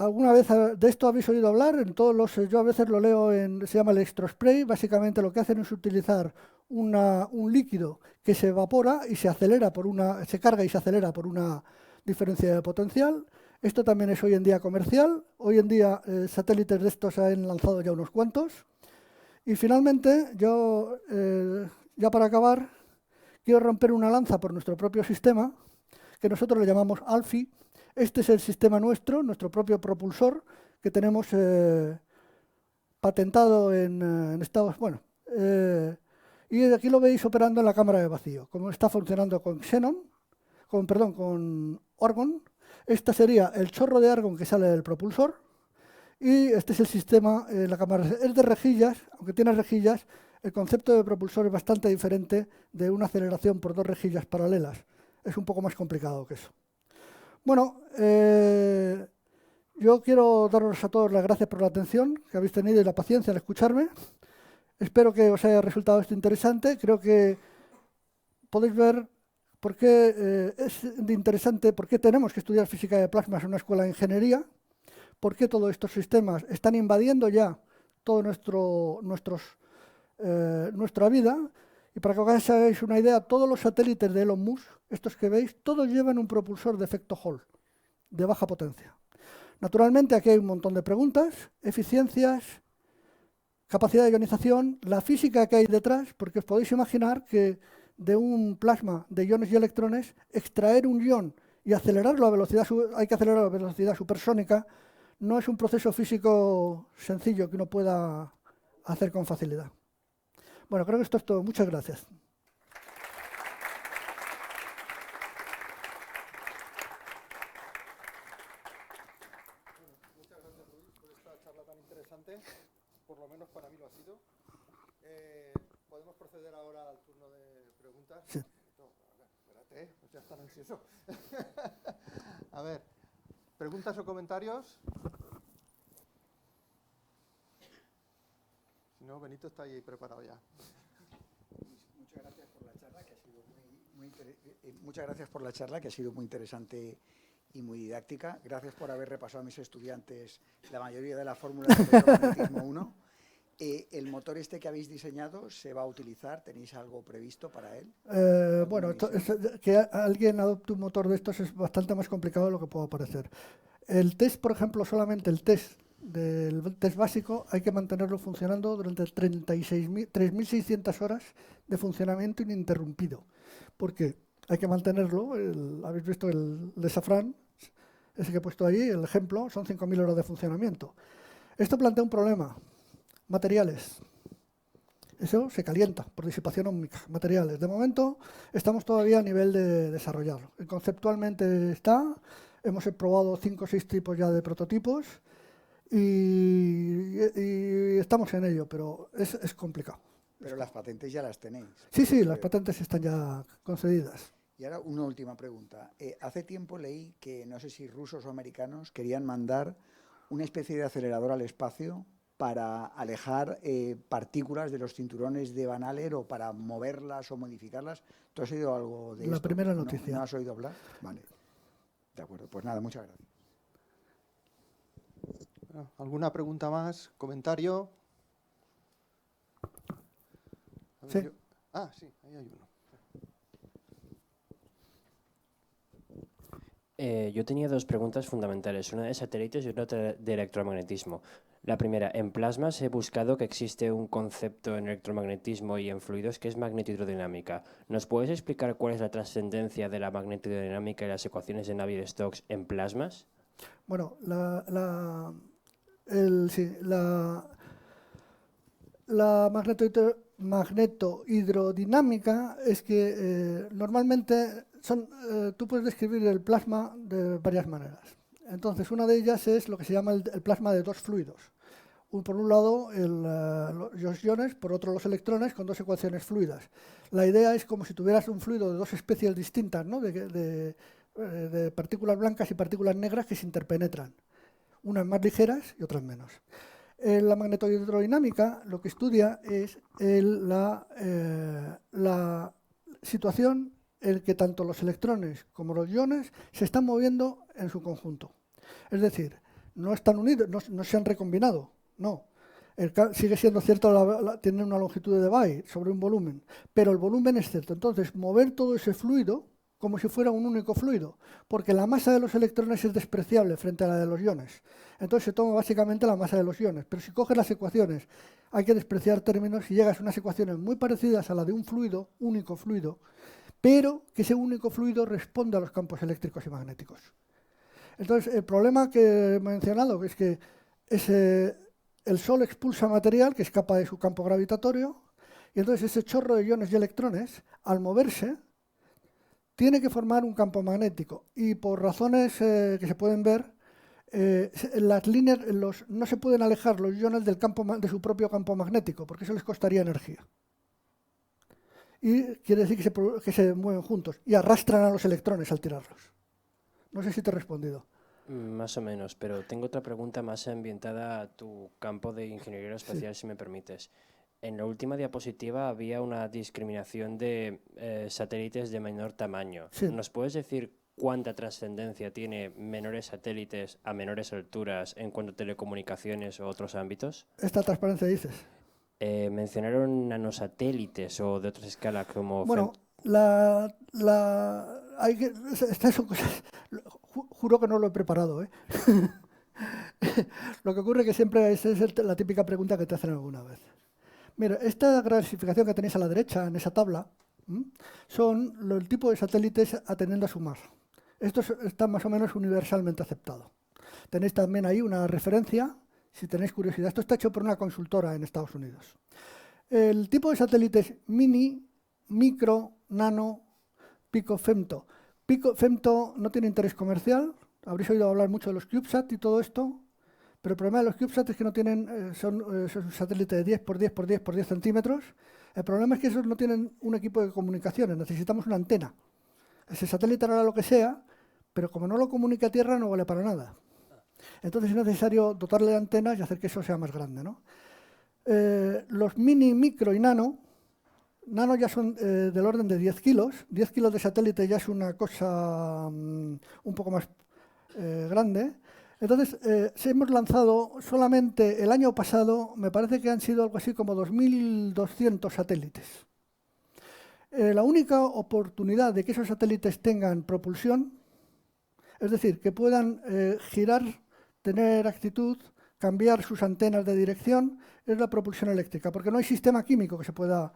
¿Alguna vez de esto habéis oído hablar? Yo a veces lo leo se llama electrospray. Básicamente lo que hacen es utilizar un líquido que se evapora y se acelera se carga y se acelera por una diferencia de potencial. Esto también es hoy en día comercial. Hoy en día satélites de estos se han lanzado ya unos cuantos. Y finalmente, ya para acabar, quiero romper una lanza por nuestro propio sistema, que nosotros le llamamos ALFI. Este es el sistema nuestro propio propulsor, que tenemos patentado en Estados Unidos. Y aquí lo veis operando en la cámara de vacío, como está funcionando con con Argon. Este sería el chorro de argón que sale del propulsor. Y este es el sistema, la cámara es de rejillas, aunque tiene rejillas, el concepto de propulsor es bastante diferente de una aceleración por dos rejillas paralelas. Es un poco más complicado que eso. Bueno, yo quiero daros a todos las gracias por la atención que habéis tenido y la paciencia al escucharme. Espero que os haya resultado esto interesante. Creo que podéis ver por qué es interesante, por qué tenemos que estudiar física de plasmas en una escuela de ingeniería, por qué todos estos sistemas están invadiendo ya toda nuestra vida. Y para que os hagáis una idea, todos los satélites de Elon Musk, estos que veis, todos llevan un propulsor de efecto Hall, de baja potencia. Naturalmente, aquí hay un montón de preguntas, eficiencias, capacidad de ionización, la física que hay detrás, porque os podéis imaginar que de un plasma de iones y electrones, extraer un ion y acelerarlo a velocidad, hay que acelerarlo a velocidad supersónica, no es un proceso físico sencillo que uno pueda hacer con facilidad. Bueno, creo que esto es todo. Muchas gracias. Muchas gracias, Luis, por esta charla tan interesante. Por lo menos para mí lo ha sido. ¿Podemos proceder ahora al turno de preguntas? Sí. Espérate, pues ya están ansioso. A ver, ¿preguntas o comentarios? Si no, Benito está ahí preparado ya. Muchas gracias por la charla, que ha sido muy interesante y muy didáctica. Gracias por haber repasado a mis estudiantes la mayoría de las fórmulas del electromagnetismo 1. ¿El motor este que habéis diseñado se va a utilizar? ¿Tenéis algo previsto para él? Bueno, que alguien adopte un motor de estos es bastante más complicado de lo que puede parecer. El test, por ejemplo, solamente el test del test básico, hay que mantenerlo funcionando durante 3.600 horas de funcionamiento ininterrumpido, porque hay que mantenerlo, habéis visto el de Safran, ese que he puesto ahí, el ejemplo, son 5.000 horas de funcionamiento. Esto plantea un problema, materiales. Eso se calienta por disipación óptica, materiales. De momento estamos todavía a nivel de desarrollarlo. Conceptualmente hemos probado 5 o 6 tipos ya de prototipos y estamos en ello, pero es complicado. Pero las patentes ya las tenéis. Sí, las patentes están ya concedidas. Y ahora una última pregunta. Hace tiempo leí que, no sé si rusos o americanos, querían mandar una especie de acelerador al espacio para alejar partículas de los cinturones de Van Allen o para moverlas o modificarlas. ¿Tú has oído algo de esto? La primera noticia. ¿No has oído hablar? Vale. De acuerdo. Pues nada, muchas gracias. ¿Alguna pregunta más? ¿Comentario? Sí. Sí, ahí hay uno. Yo tenía dos preguntas fundamentales, una de satélites y otra de electromagnetismo. La primera, en plasmas he buscado que existe un concepto en electromagnetismo y en fluidos que es magnetohidrodinámica. ¿Nos puedes explicar cuál es la trascendencia de la magnetohidrodinámica y las ecuaciones de Navier-Stokes en plasmas? Bueno, la magnetohidrodinámica es que normalmente tú puedes describir el plasma de varias maneras. Entonces, una de ellas es lo que se llama el plasma de dos fluidos. Por un lado, los iones, por otro, los electrones, con dos ecuaciones fluidas. La idea es como si tuvieras un fluido de dos especies distintas, ¿no? de partículas blancas y partículas negras que se interpenetran, unas más ligeras y otras menos. La magnetohidrodinámica lo que estudia es la situación en que tanto los electrones como los iones se están moviendo en su conjunto. Es decir, no están unidos, no se han recombinado, no. Sigue siendo cierto, tiene una longitud de Debye sobre un volumen, pero el volumen es cierto. Entonces, mover todo ese fluido como si fuera un único fluido, porque la masa de los electrones es despreciable frente a la de los iones. Entonces se toma básicamente la masa de los iones, pero si coges las ecuaciones, hay que despreciar términos y llegas a unas ecuaciones muy parecidas a la de un fluido, único fluido, pero que ese único fluido responde a los campos eléctricos y magnéticos. Entonces, el problema que he mencionado es que el Sol expulsa material que escapa de su campo gravitatorio, y entonces ese chorro de iones y electrones, al moverse, tiene que formar un campo magnético. Y por razones que se pueden ver, las líneas, no se pueden alejar los iones de su propio campo magnético, porque eso les costaría energía. Y quiere decir que se mueven juntos y arrastran a los electrones al tirarlos. No sé si te he respondido. Más o menos, pero tengo otra pregunta más ambientada a tu campo de ingeniería espacial, si me permites. En la última diapositiva había una discriminación de satélites de menor tamaño. Sí. ¿Nos puedes decir cuánta trascendencia tiene menores satélites a menores alturas en cuanto a telecomunicaciones o otros ámbitos? ¿Esta transparencia dices? Mencionaron nanosatélites o de otras escalas como... Bueno, estas son cosas, juro que no lo he preparado, ¿eh? Lo que ocurre que siempre es la típica pregunta que te hacen alguna vez. Mira, esta clasificación que tenéis a la derecha en esa tabla son el tipo de satélites atendiendo a su masa. Esto está más o menos universalmente aceptado. Tenéis también ahí una referencia, si tenéis curiosidad. Esto está hecho por una consultora en Estados Unidos. El tipo de satélites mini, micro, nano, pico, femto. Pico, femto no tiene interés comercial. Habréis oído hablar mucho de los CubeSat y todo esto. Pero el problema de los CubeSat es que no tienen, son un satélite de 10 por 10 por 10 por 10 centímetros. El problema es que esos no tienen un equipo de comunicaciones, necesitamos una antena. Ese satélite hará lo que sea, pero como no lo comunica a tierra no vale para nada. Entonces es necesario dotarle de antenas y hacer que eso sea más grande, ¿no? Los mini, micro y nano ya son del orden de 10 kilos. 10 kilos de satélite ya es una cosa un poco más grande. Entonces, hemos lanzado solamente el año pasado, me parece que han sido algo así como 2.200 satélites. La única oportunidad de que esos satélites tengan propulsión, es decir, que puedan girar, tener actitud, cambiar sus antenas de dirección, es la propulsión eléctrica, porque no hay sistema químico que se pueda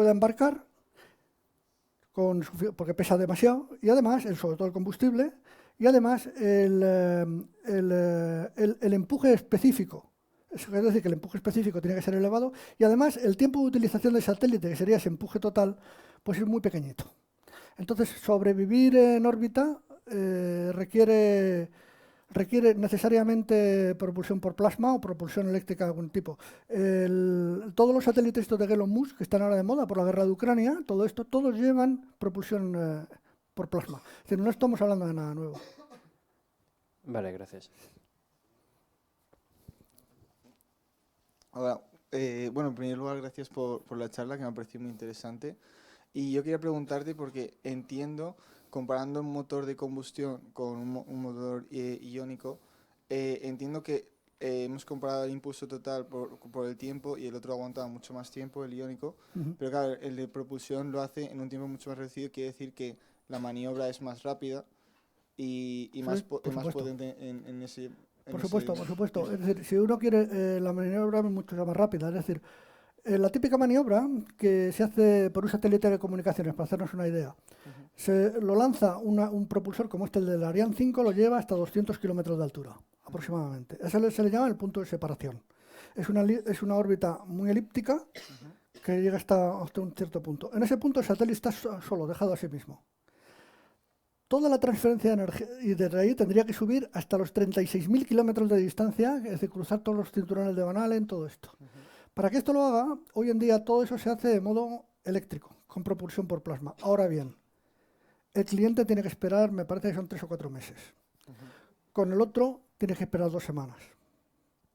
embarcar, porque pesa demasiado, y además, sobre todo el combustible, y además el empuje específico, es decir, que el empuje específico tiene que ser elevado, y además el tiempo de utilización del satélite, que sería ese empuje total, pues es muy pequeñito. Entonces, sobrevivir en órbita requiere necesariamente propulsión por plasma o propulsión eléctrica de algún tipo. Todos los satélites estos de Elon Musk, que están ahora de moda por la guerra de Ucrania, todos llevan propulsión por plasma. Es decir, no estamos hablando de nada nuevo. Vale, gracias. Hola. Bueno, en primer lugar, gracias por la charla, que me ha parecido muy interesante. Y yo quería preguntarte, porque entiendo, comparando un motor de combustión con un motor iónico, entiendo que hemos comparado el impulso total por el tiempo y el otro aguantaba mucho más tiempo, el iónico, pero claro, el de propulsión lo hace en un tiempo mucho más reducido, quiere decir que la maniobra es más rápida y sí, más potente en ese... Por supuesto. Es decir, si uno quiere la maniobra es mucho más rápida. Es decir, la típica maniobra que se hace por un satélite de comunicaciones, para hacernos una idea, se lo lanza un propulsor como el del Ariane 5, lo lleva hasta 200 kilómetros de altura, aproximadamente. Ese se le llama el punto de separación. Es una órbita muy elíptica que llega hasta un cierto punto. En ese punto el satélite está solo, dejado a sí mismo. Toda la transferencia de energía, y desde ahí tendría que subir hasta los 36.000 kilómetros de distancia, es decir, cruzar todos los cinturones de Van Allen, todo esto. Para que esto lo haga, hoy en día todo eso se hace de modo eléctrico, con propulsión por plasma. Ahora bien, el cliente tiene que esperar, me parece que son 3 o 4 meses. Con el otro tiene que esperar 2 semanas.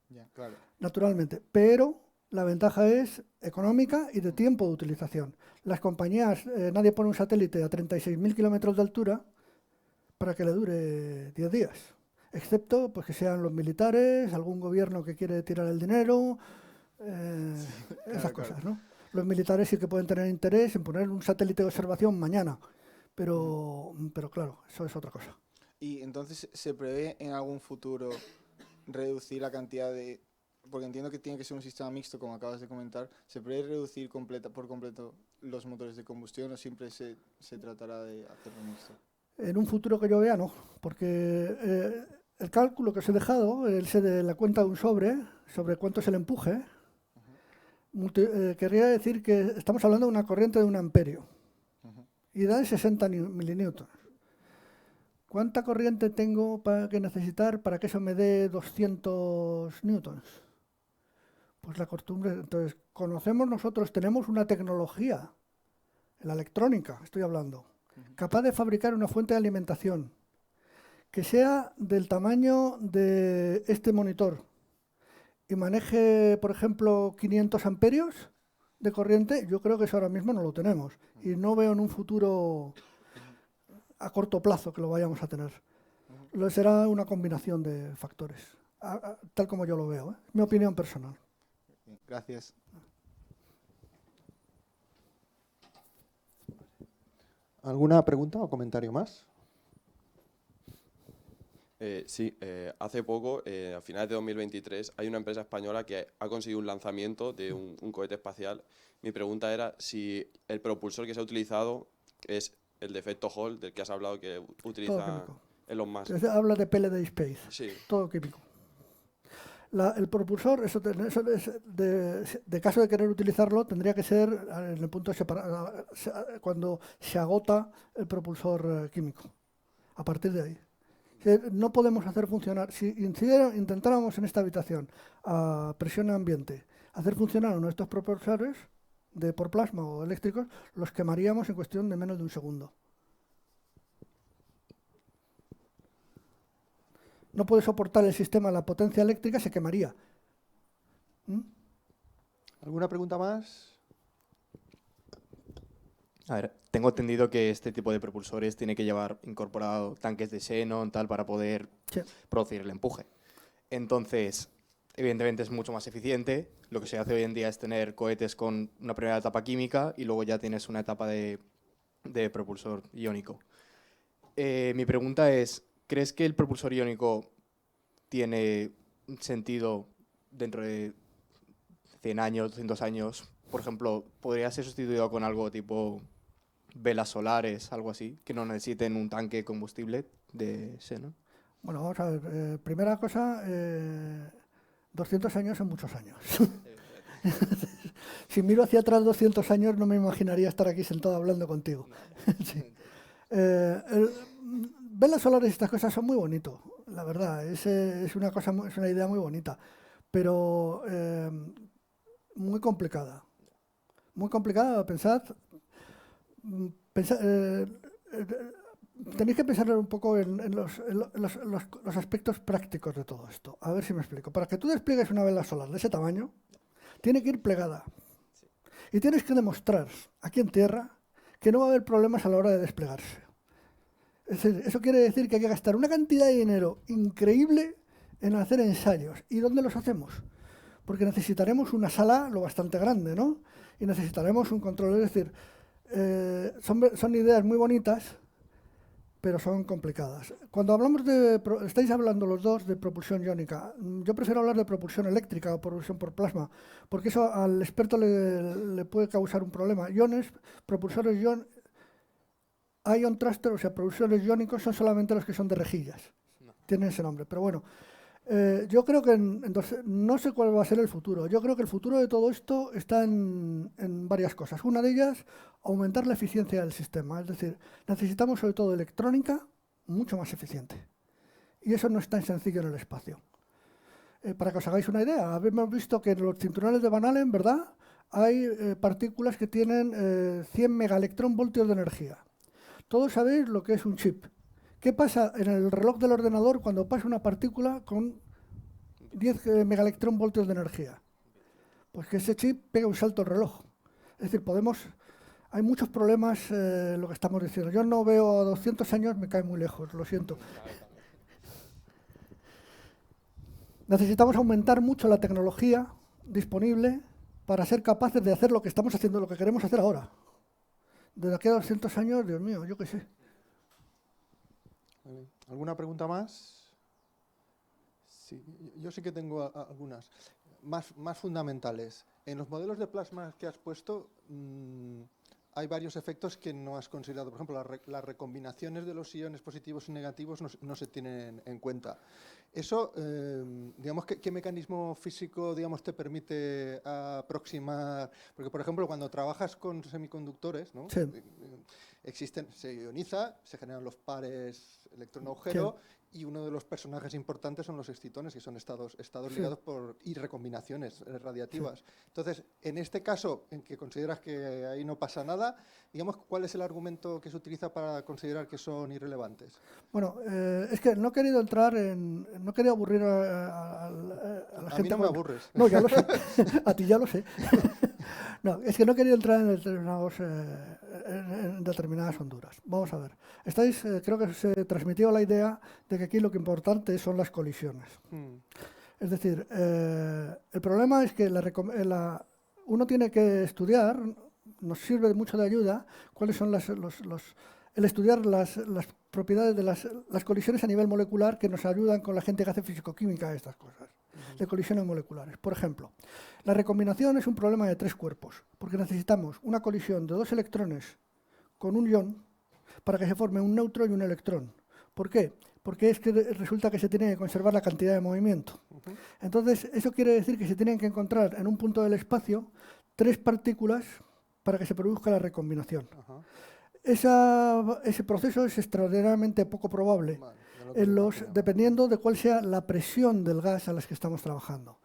Ya, claro. Naturalmente, pero la ventaja es económica y de tiempo de utilización. Las compañías, nadie pone un satélite a 36.000 kilómetros de altura para que le dure 10 días. excepto pues, que sean los militares, algún gobierno que quiere tirar el dinero, esas cosas, ¿no? Los militares sí que pueden tener interés en poner un satélite de observación mañana, pero claro, eso es otra cosa. Y entonces, ¿se prevé en algún futuro reducir la cantidad de...? Porque entiendo que tiene que ser un sistema mixto, como acabas de comentar. ¿Se prevé reducir por completo los motores de combustión o siempre se tratará de hacerlo mixto? En un futuro que yo vea, no, porque el cálculo que os he dejado, de la cuenta de un sobre cuánto es el empuje, querría decir que estamos hablando de una corriente de 1 amperio y da de 60 milinewtons. ¿Cuánta corriente tengo que necesitar para que eso me dé 200 newtons? Pues la costumbre. Entonces, tenemos una tecnología, en la electrónica estoy hablando, capaz de fabricar una fuente de alimentación que sea del tamaño de este monitor y maneje, por ejemplo, 500 amperios de corriente. Yo creo que eso ahora mismo no lo tenemos y no veo en un futuro a corto plazo que lo vayamos a tener. Será una combinación de factores, tal como yo lo veo, ¿eh? Mi opinión personal. Gracias. ¿Alguna pregunta o comentario más? Sí, hace poco, a finales de 2023, hay una empresa española que ha conseguido un lanzamiento de un cohete espacial. Mi pregunta era si el propulsor que se ha utilizado es el de efecto Hall, del que has hablado, que utiliza Elon Musk. Habla de PLD Space, Sí. todo químico. El propulsor, de caso de querer utilizarlo, tendría que ser en el punto separado, cuando se agota el propulsor químico. A partir de ahí. No podemos hacer funcionar, si intentáramos en esta habitación a presión ambiente hacer funcionar nuestros propulsores por plasma o eléctricos, los quemaríamos en cuestión de menos de un segundo. No puede soportar el sistema la potencia eléctrica, se quemaría. ¿Alguna pregunta más? A ver, tengo entendido que este tipo de propulsores tiene que llevar incorporado tanques de xenón, tal, para poder producir el empuje. Entonces, evidentemente es mucho más eficiente. Lo que se hace hoy en día es tener cohetes con una primera etapa química y luego ya tienes una etapa de propulsor iónico. Mi pregunta es, ¿crees que el propulsor iónico tiene sentido dentro de 100 años, 200 años? Por ejemplo, ¿podría ser sustituido con algo tipo velas solares, algo así, que no necesiten un tanque de combustible de xenón? Bueno, vamos a ver. Primera cosa, 200 años son muchos años. Si miro hacia atrás 200 años, no me imaginaría estar aquí sentado hablando contigo. Sí. Velas solares y estas cosas son muy bonitos, la verdad. Es una idea muy bonita, pero muy complicada. Muy complicada, pensad. Tenéis que pensar un poco en los aspectos prácticos de todo esto. A ver si me explico. Para que tú despliegues una vela solar de ese tamaño, tiene que ir plegada. Y tienes que demostrar aquí en tierra que no va a haber problemas a la hora de desplegarse. Eso quiere decir que hay que gastar una cantidad de dinero increíble en hacer ensayos. ¿Y dónde los hacemos? Porque necesitaremos una sala lo bastante grande, ¿no? Y necesitaremos un control. Es decir, son ideas muy bonitas, pero son complicadas. Cuando hablamos estáis hablando los dos de propulsión iónica. Yo prefiero hablar de propulsión eléctrica o propulsión por plasma, porque eso al experto le puede causar un problema. Propulsores ion thruster, o sea, propulsores iónicos son solamente los que son de rejillas. Tienen ese nombre, pero bueno. Yo creo que entonces, no sé cuál va a ser el futuro. Yo creo que el futuro de todo esto está en varias cosas. Una de ellas, aumentar la eficiencia del sistema. Es decir, necesitamos sobre todo electrónica mucho más eficiente. Y eso no es tan sencillo en el espacio. Para que os hagáis una idea, hemos visto que en los cinturones de Van Allen, ¿verdad?, hay partículas que tienen 100 megaelectronvoltios de energía. Todos sabéis lo que es un chip. ¿Qué pasa en el reloj del ordenador cuando pasa una partícula con 10 megaelectronvoltios de energía? Pues que ese chip pega un salto al reloj. Es decir, hay muchos problemas lo que estamos diciendo. Yo no veo a 200 años, me cae muy lejos, lo siento. necesitamos aumentar mucho la tecnología disponible para ser capaces de hacer lo que estamos haciendo, lo que queremos hacer ahora. De aquí a 200 años, Dios mío, yo qué sé. Vale. ¿Alguna pregunta más? Sí, yo sí que tengo algunas más fundamentales. En los modelos de plasma que has puesto hay varios efectos que no has considerado. Por ejemplo, las recombinaciones de los iones positivos y negativos no se tienen en cuenta. Eso, digamos, ¿qué mecanismo físico, digamos, te permite aproximar? Porque, por ejemplo, cuando trabajas con semiconductores, ¿no? Sí. Se ioniza, se generan los pares electrón-agujero, Sí. y uno de los personajes importantes son los excitones, que son estados Sí. ligados y recombinaciones radiativas. Sí. Entonces, en este caso, en que consideras que ahí no pasa nada, digamos, ¿cuál es el argumento que se utiliza para considerar que son irrelevantes? Bueno, es que no he querido entrar en... No quería aburrir a la gente. A mí no me aburres. No, ya lo sé. A ti ya lo sé. No, es que no quería entrar en determinadas honduras. Vamos a ver. Creo que se transmitió la idea de que aquí lo que importante son las colisiones. Es decir, el problema es que uno tiene que estudiar, nos sirve mucho de ayuda, cuáles son el estudiar las propiedades de las colisiones a nivel molecular que nos ayudan con la gente que hace fisicoquímica estas cosas, de colisiones moleculares. Por ejemplo, la recombinación es un problema de 3 cuerpos, porque necesitamos una colisión de 2 electrones con un ion para que se forme un neutro y un electrón. ¿Por qué? Porque es que resulta que se tiene que conservar la cantidad de movimiento. Entonces, eso quiere decir que se tienen que encontrar en un punto del espacio 3 partículas para que se produzca la recombinación. Ese proceso es extraordinariamente poco probable, dependiendo de cuál sea la presión del gas a las que estamos trabajando.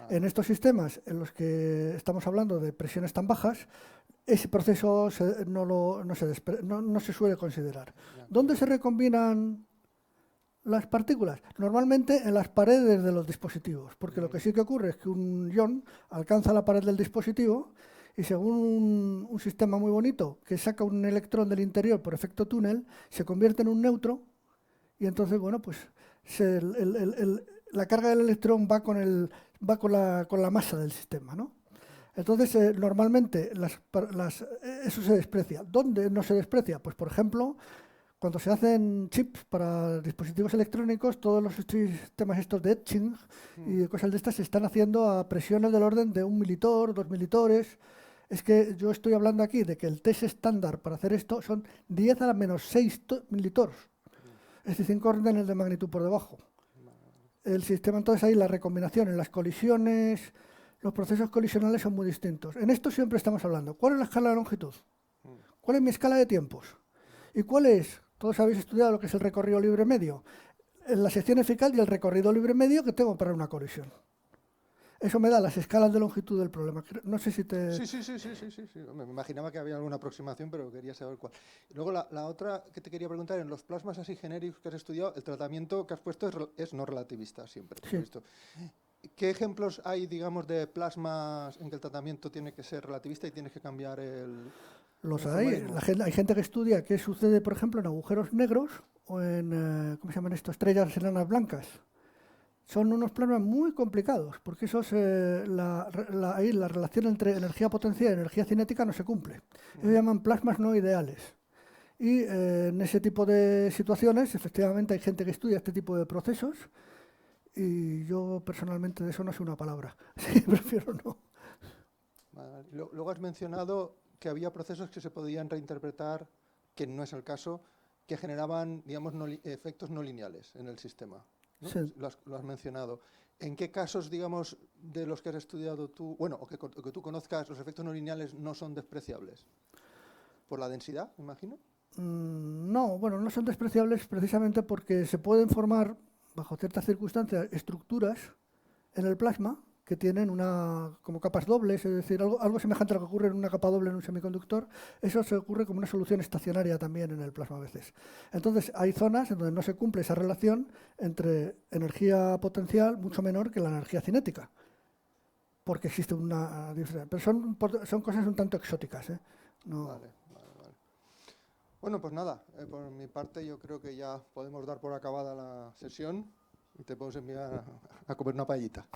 En estos sistemas en los que estamos hablando de presiones tan bajas, ese proceso no se suele considerar. ¿Dónde se recombinan las partículas? Normalmente en las paredes de los dispositivos, porque lo que sí que ocurre es que un ion alcanza la pared del dispositivo y según un sistema muy bonito que saca un electrón del interior por efecto túnel, se convierte en un neutro y entonces, bueno, pues la carga del electrón va con la masa del sistema, ¿no? Entonces, normalmente eso se desprecia. ¿Dónde no se desprecia? Pues, por ejemplo, cuando se hacen chips para dispositivos electrónicos, todos los sistemas estos de etching y cosas de estas se están haciendo a presiones del orden de 1 militor, 2 militores. Es que yo estoy hablando aquí de que el test estándar para hacer esto son 10 a la menos 6 militors. Es decir, 5 órdenes de magnitud por debajo. El sistema, entonces, ahí la recombinación en las colisiones, los procesos colisionales son muy distintos. En esto siempre estamos hablando, ¿cuál es la escala de longitud? ¿Cuál es mi escala de tiempos? ¿Y cuál es? Todos habéis estudiado lo que es el recorrido libre medio. En la sección efical y el recorrido libre medio que tengo para una colisión. Eso me da las escalas de longitud del problema. No sé si te... Sí. Me imaginaba que había alguna aproximación, pero quería saber cuál. Y luego la otra que te quería preguntar, en los plasmas así genéricos que has estudiado, el tratamiento que has puesto es no relativista siempre. Sí. ¿Qué ejemplos hay, digamos, de plasmas en que el tratamiento tiene que ser relativista y tienes que cambiar el... Los hay. Hay gente que estudia qué sucede, por ejemplo, en agujeros negros o en, ¿cómo se llaman esto? Estrellas enanas blancas. Son unos plasmas muy complicados, porque ahí la relación entre energía potencial y energía cinética no se cumple. Ellos llaman plasmas no ideales. Y en ese tipo de situaciones, efectivamente, hay gente que estudia este tipo de procesos, y yo personalmente de eso no sé una palabra. Sí, prefiero no. Vale. Luego has mencionado que había procesos que se podían reinterpretar, que no es el caso, que generaban, digamos, efectos no lineales en el sistema, ¿no? Sí. Lo has mencionado. ¿En qué casos, digamos, de los que has estudiado tú, bueno, o que tú conozcas, los efectos no lineales no son despreciables? ¿Por la densidad, imagino? No, bueno, no son despreciables precisamente porque se pueden formar, bajo ciertas circunstancias, estructuras en el plasma que tienen como capas dobles, es decir, algo semejante a lo que ocurre en una capa doble en un semiconductor. Eso se ocurre como una solución estacionaria también en el plasma a veces. Entonces, hay zonas en donde no se cumple esa relación entre energía potencial mucho menor que la energía cinética, porque existe una diferencia. Pero son cosas un tanto exóticas, ¿eh? No. Vale. Bueno, pues nada, por mi parte yo creo que ya podemos dar por acabada la sesión. y te podemos enviar a comer una paellita.